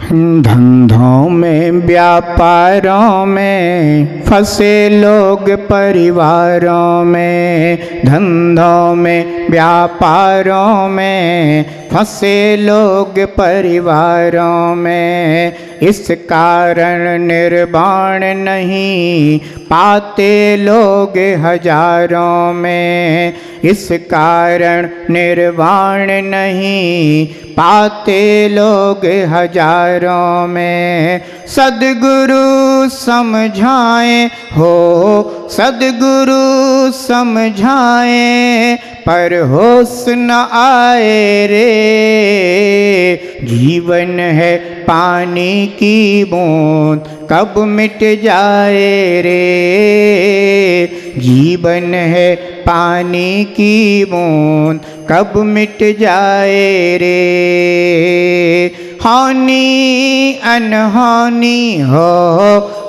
धंधों में व्यापारों में फंसे लोग परिवारों में, धंधों में व्यापारों में फंसे लोग परिवारों में, इस कारण निर्वाण नहीं पाते लोग हजारों में, इस कारण निर्वाण नहीं पाते लोग हजारों में। सद्गुरु समझाएं हो, सद्गुरु समझाएं, पर होश न आए रे, जीवन है पानी की बूंद कब मिट जाए रे, जीवन है पानी की बूंद कब मिट जाए रे। हानि अनहानि हो,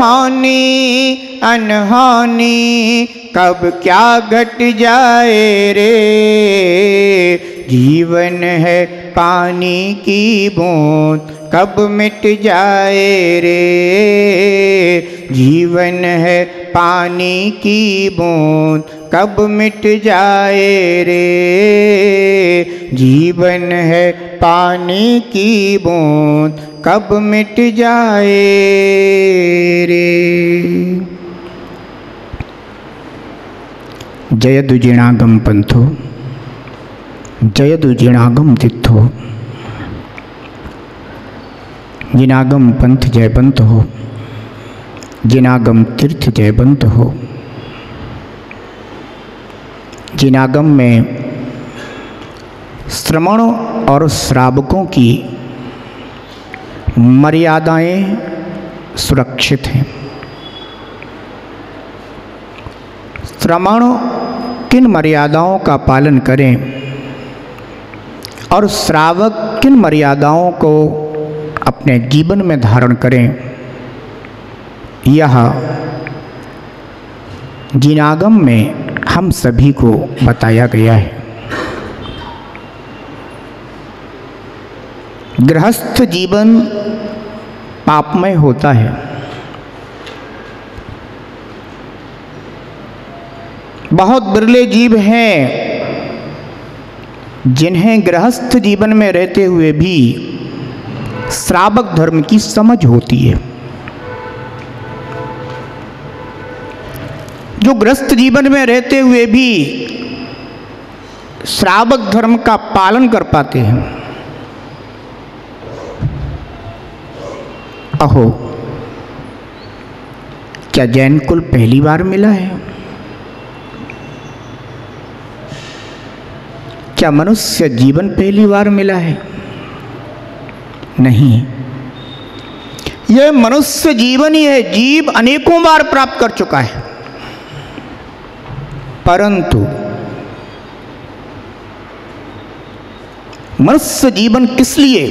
हानि अनहानि कब क्या घट जाए रे, जीवन है पानी की बूंद कब मिट जाए रे, जीवन है पानी की बूंद कब मिट जाए रे, जीवन है पानी की बूंद कब मिट जाए रे। जयदु जिणागम पंथो, जयदु जिणागम तिथो, जिनागम पंथ जयबंत हो, जिनागम तीर्थ जयबंत हो। जिनागम में श्रवण और श्रावकों की मर्यादाएं सुरक्षित हैं। श्रवण किन मर्यादाओं का पालन करें और श्रावक किन मर्यादाओं को अपने जीवन में धारण करें, यह जिनागम में हम सभी को बताया गया है। गृहस्थ जीवन पापमय होता है। बहुत बिरले जीव हैं जिन्हें गृहस्थ जीवन में रहते हुए भी श्रावक धर्म की समझ होती है। जो गृहस्थ जीवन में रहते हुए भी श्रावक धर्म का पालन कर पाते हैं। अहो, क्या जैन कुल पहली बार मिला है? क्या मनुष्य जीवन पहली बार मिला है? नहीं, यह मनुष्य जीवन ही है। जीव अनेकों बार प्राप्त कर चुका है, परंतु मनुष्य जीवन किस लिए?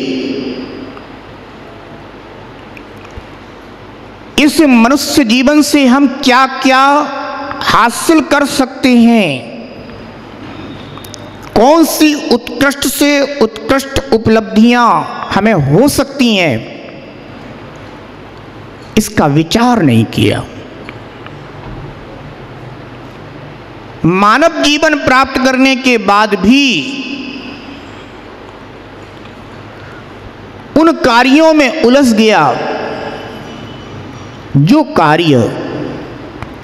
इस मनुष्य जीवन से हम क्या क्या हासिल कर सकते हैं, कौन सी उत्कृष्ट से उत्कृष्ट उपलब्धियां हमें हो सकती हैं, इसका विचार नहीं किया। मानव जीवन प्राप्त करने के बाद भी उन कार्यों में उलझ गया जो कार्य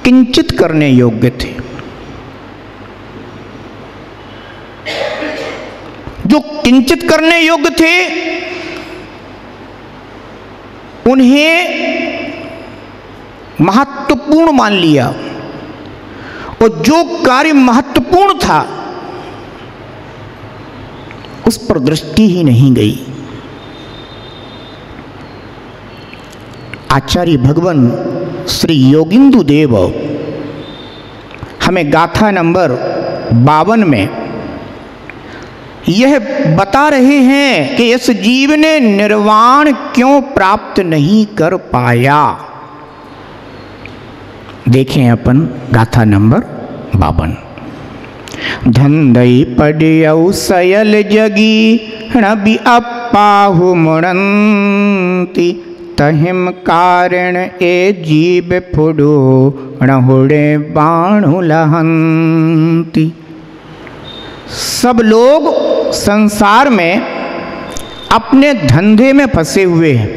किंचित करने योग्य थे, जो किंचित करने योग्य थे उन्हें महत्वपूर्ण मान लिया, और जो कार्य महत्वपूर्ण था उस पर दृष्टि ही नहीं गई। आचार्य भगवान श्री योगिंदु देव हमें गाथा नंबर 52 में यह बता रहे हैं कि इस जीव ने निर्वाण क्यों प्राप्त नहीं कर पाया। देखें अपन गाथा नंबर 52। धंधई पड़ियौ सयल जगी णबि अप पाहु मुड़ंती तहिम कारण ए जीव फुडो णहुड़े बाणु लहंती। सब लोग संसार में अपने धंधे में फंसे हुए हैं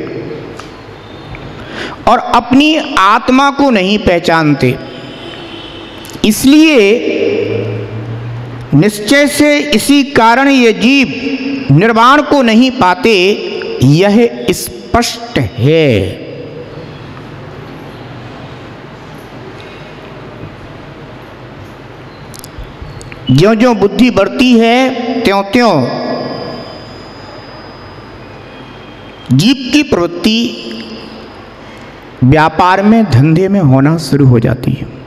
और अपनी आत्मा को नहीं पहचानते, इसलिए निश्चय से इसी कारण ये जीव निर्वाण को नहीं पाते, यह स्पष्ट है। ज्यों ज्यों बुद्धि बढ़ती है त्यों त्यों जीव की प्रवृत्ति व्यापार में, धंधे में होना शुरू हो जाती है।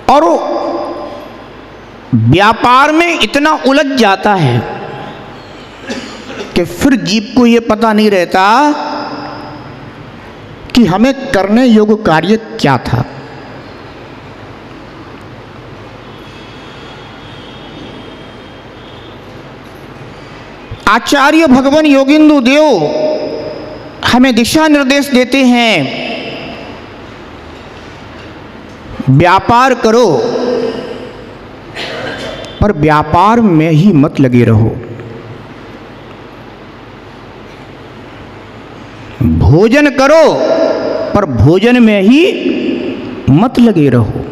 और व्यापार में इतना उलझ जाता है कि फिर जीव को यह पता नहीं रहता कि हमें करने योग्य कार्य क्या था। आचार्य भगवान योगिंदु देव हमें दिशा निर्देश देते हैं, व्यापार करो पर व्यापार में ही मत लगे रहो, भोजन करो पर भोजन में ही मत लगे रहो।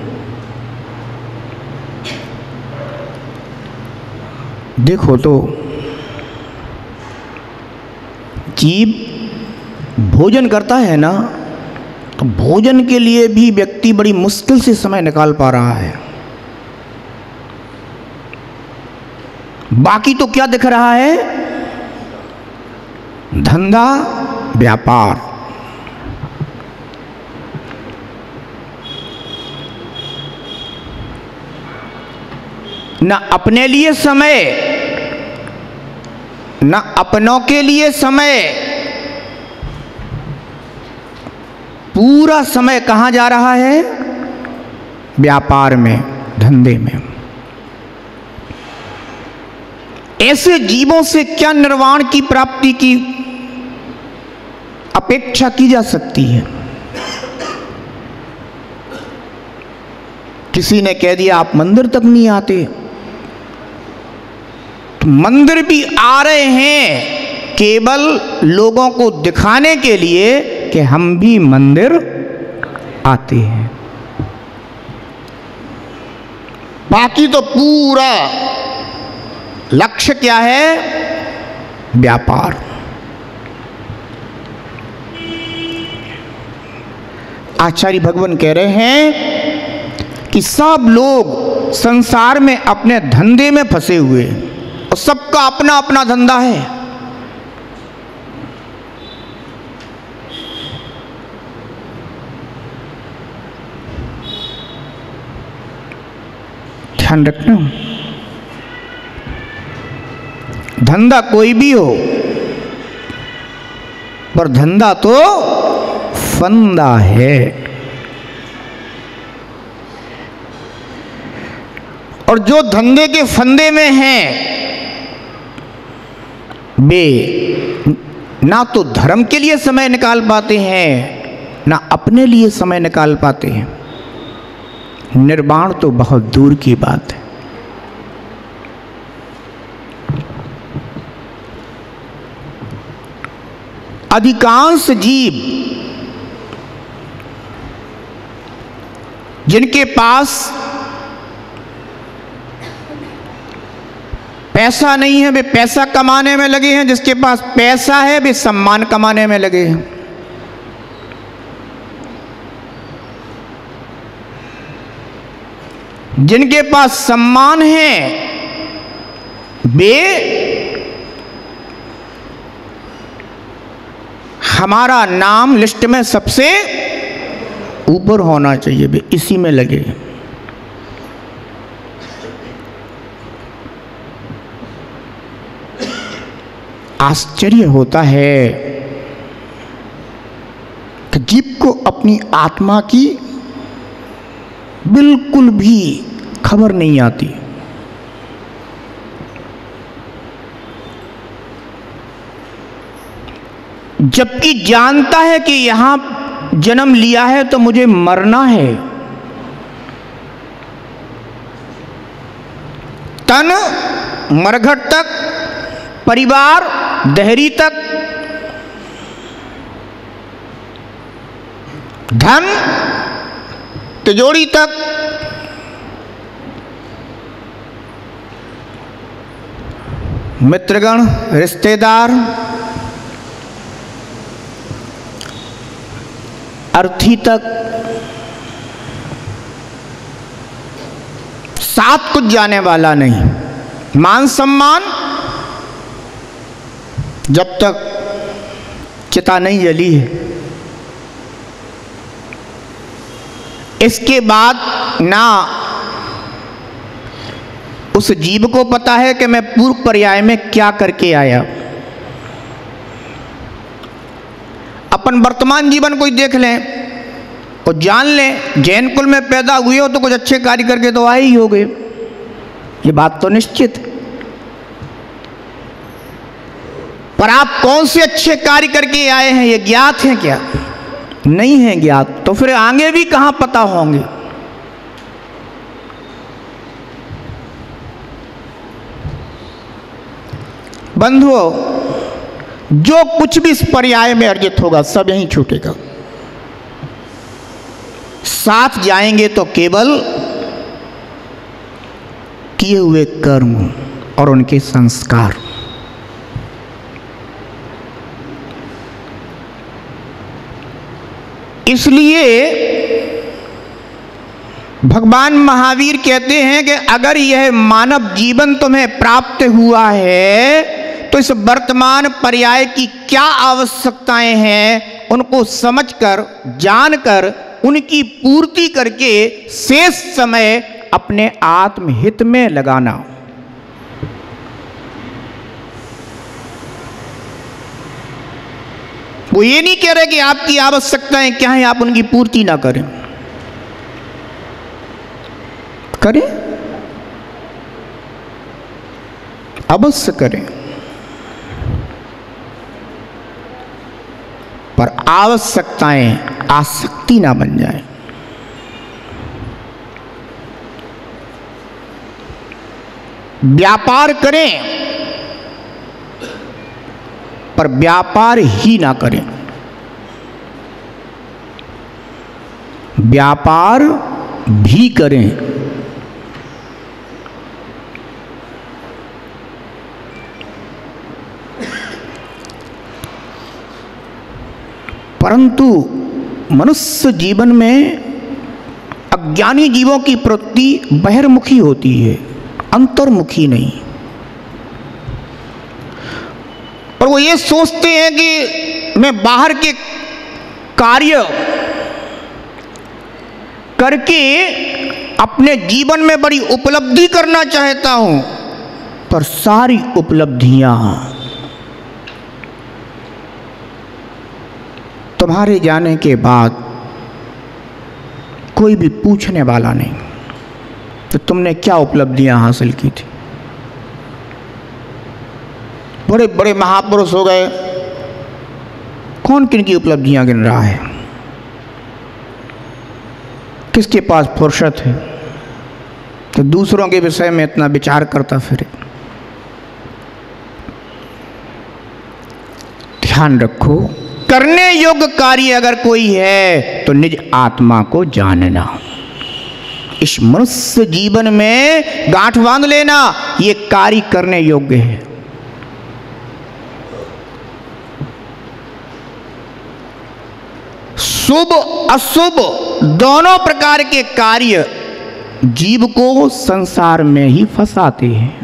देखो तो जीव भोजन करता है ना, तो भोजन के लिए भी व्यक्ति बड़ी मुश्किल से समय निकाल पा रहा है। बाकी तो क्या दिख रहा है? धंधा, व्यापार। न अपने लिए समय, न अपनों के लिए समय, पूरा समय कहाँ जा रहा है? व्यापार में, धंधे में। ऐसे जीवों से क्या निर्वाण की प्राप्ति की अपेक्षा की जा सकती है? किसी ने कह दिया आप मंदिर तक नहीं आते, तो मंदिर भी आ रहे हैं केवल लोगों को दिखाने के लिए कि हम भी मंदिर आते हैं। बाकी तो पूरा लक्ष्य क्या है? व्यापार। आचार्य भगवान कह रहे हैं कि सब लोग संसार में अपने धंधे में फंसे हुए हैं और सबका अपना अपना धंधा है। ध्यान रखना, धंधा कोई भी हो पर धंधा तो फंदा है। और जो धंधे के फंदे में हैं वे ना तो धर्म के लिए समय निकाल पाते हैं, ना अपने लिए समय निकाल पाते हैं। निर्वाण तो बहुत दूर की बात है। अधिकांश जीव जिनके पास पैसा नहीं है वे पैसा कमाने में लगे हैं, जिसके पास पैसा है वे सम्मान कमाने में लगे हैं। जिनके पास सम्मान है वे हमारा नाम लिस्ट में सबसे ऊपर होना चाहिए, वे इसी में लगे। आश्चर्य होता है कि जीव को अपनी आत्मा की बिल्कुल भी खबर नहीं आती। जबकि जानता है कि यहां जन्म लिया है तो मुझे मरना है। तन मरघट तक, परिवार दहरी तक, धन तिजोरी तक, मित्रगण रिश्तेदार, अर्थी तक, साथ कुछ जाने वाला नहीं। मान सम्मान जब तक चिता नहीं जली है, इसके बाद ना उस जीव को पता है कि मैं पूर्व पर्याय में क्या करके आया। अपन वर्तमान जीवन को ही देख लें और जान लें, जैन कुल में पैदा हुए हो तो कुछ अच्छे कार्य करके तो आए ही हो गए, ये बात तो निश्चित है। पर आप कौन से अच्छे कार्य करके आए हैं ये ज्ञात है क्या? नहीं है ज्ञात, तो फिर आगे भी कहां पता होंगे। बंधुओं, जो कुछ भी इस पर्याय में अर्जित होगा सब यहीं छूटेगा। साथ जाएंगे तो केवल किए हुए कर्म और उनके संस्कार। इसलिए भगवान महावीर कहते हैं कि अगर यह मानव जीवन तुम्हें प्राप्त हुआ है तो इस वर्तमान पर्याय की क्या आवश्यकताएं हैं उनको समझकर, जानकर, उनकी पूर्ति करके शेष समय अपने आत्महित में लगाना। वो ये नहीं कह रहे कि आपकी आवश्यकताएं क्या हैं आप उनकी पूर्ति ना करें। करें, अवश्य करें, पर आवश्यकताएं आसक्ति ना बन जाए। व्यापार करें पर व्यापार ही ना करें। व्यापार भी करें, परंतु मनुष्य जीवन में अज्ञानी जीवों की प्रवृत्ति बहिर्मुखी होती है, अंतर्मुखी नहीं। और वो ये सोचते हैं कि मैं बाहर के कार्य करके अपने जीवन में बड़ी उपलब्धि करना चाहता हूं, पर सारी उपलब्धियां तुम्हारे जाने के बाद कोई भी पूछने वाला नहीं तो तुमने क्या उपलब्धियां हासिल की थी। बड़े बड़े महापुरुष हो गए, कौन किन की उपलब्धियां गिन रहा है? किसके पास फुर्सत है तो दूसरों के विषय में इतना विचार करता फिरे। ध्यान रखो, करने योग्य कार्य अगर कोई है तो निज आत्मा को जानना। इस मनुष्य जीवन में गांठ बांध लेना, ये कार्य करने योग्य है। शुभ अशुभ दोनों प्रकार के कार्य जीव को संसार में ही फंसाते हैं।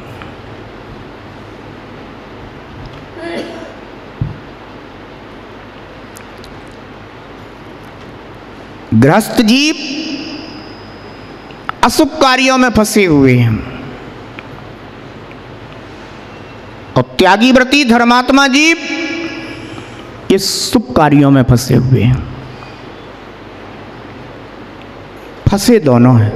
गृहस्थ जीव अशुभ कार्यों में फंसे हुए हैं और त्यागी व्रती धर्मात्मा जीव ये शुभ कार्यों में फंसे हुए हैं। फंसे दोनों हैं।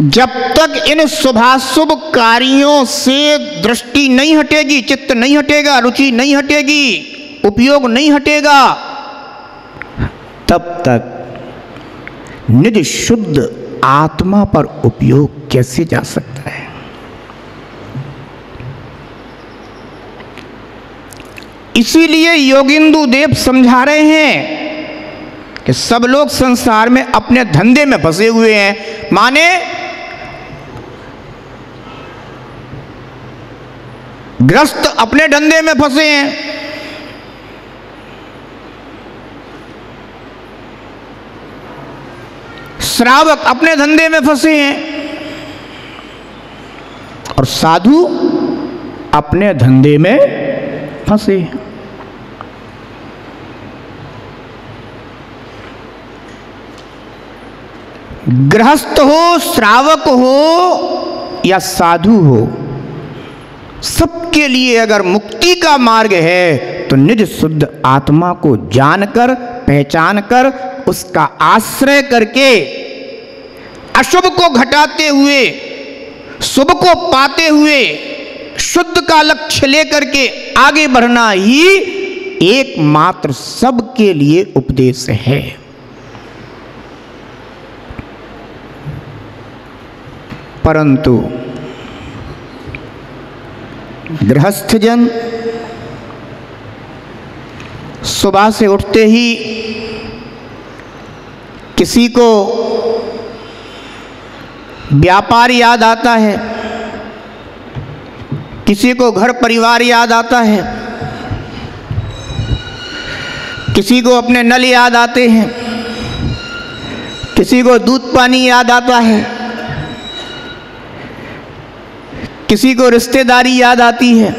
जब तक इन शुभाशुभ कार्यों से दृष्टि नहीं हटेगी, चित्त नहीं हटेगा, रुचि नहीं हटेगी, उपयोग नहीं हटेगा, तब तक निज शुद्ध आत्मा पर उपयोग कैसे जा सकता है। इसीलिए योगिंदु देव समझा रहे हैं कि सब लोग संसार में अपने धंधे में फंसे हुए हैं। माने ग्रस्त अपने धंधे में फंसे हैं, श्रावक अपने धंधे में फंसे हैं, और साधु अपने धंधे में फंसे हैं। गृहस्थ हो, श्रावक हो या साधु हो, सबके लिए अगर मुक्ति का मार्ग है तो निज शुद्ध आत्मा को जानकर, पहचानकर, उसका आश्रय करके अशुभ को घटाते हुए शुभ को पाते हुए शुद्ध का लक्ष्य लेकर के आगे बढ़ना ही एकमात्र सबके लिए उपदेश है। परंतु गृहस्थ जन सुबह से उठते ही किसी को व्यापार याद आता है, किसी को घर परिवार याद आता है, किसी को अपने नल याद आते हैं, किसी को दूध पानी याद आता है, किसी को रिश्तेदारी याद आती है,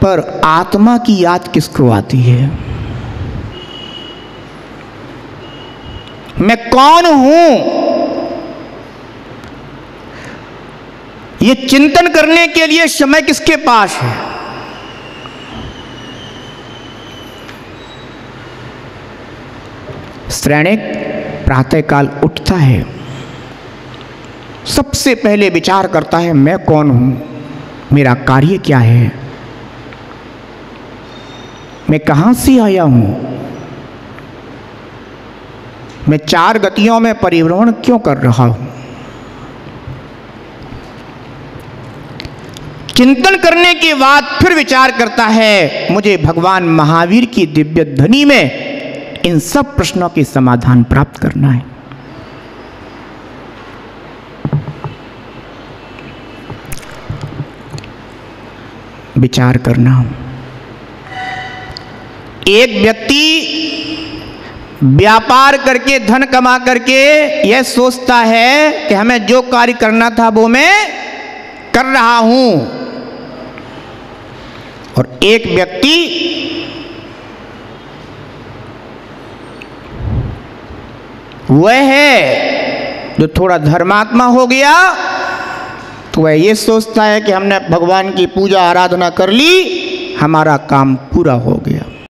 पर आत्मा की याद किसको आती है? मैं कौन हूं, ये चिंतन करने के लिए समय किसके पास है? श्रैणिक प्रातःकाल उठता है, सबसे पहले विचार करता है मैं कौन हूं, मेरा कार्य क्या है, मैं कहां से आया हूं, मैं चार गतियों में परिभ्रमण क्यों कर रहा हूं। चिंतन करने के बाद फिर विचार करता है मुझे भगवान महावीर की दिव्य ध्वनि में इन सब प्रश्नों के समाधान प्राप्त करना है। विचार करना। एक व्यक्ति व्यापार करके धन कमा करके यह सोचता है कि हमें जो कार्य करना था वो मैं कर रहा हूं, और एक व्यक्ति वह है जो थोड़ा धर्मात्मा हो गया तो वह ये सोचता है कि हमने भगवान की पूजा आराधना कर ली, हमारा काम पूरा हो गया।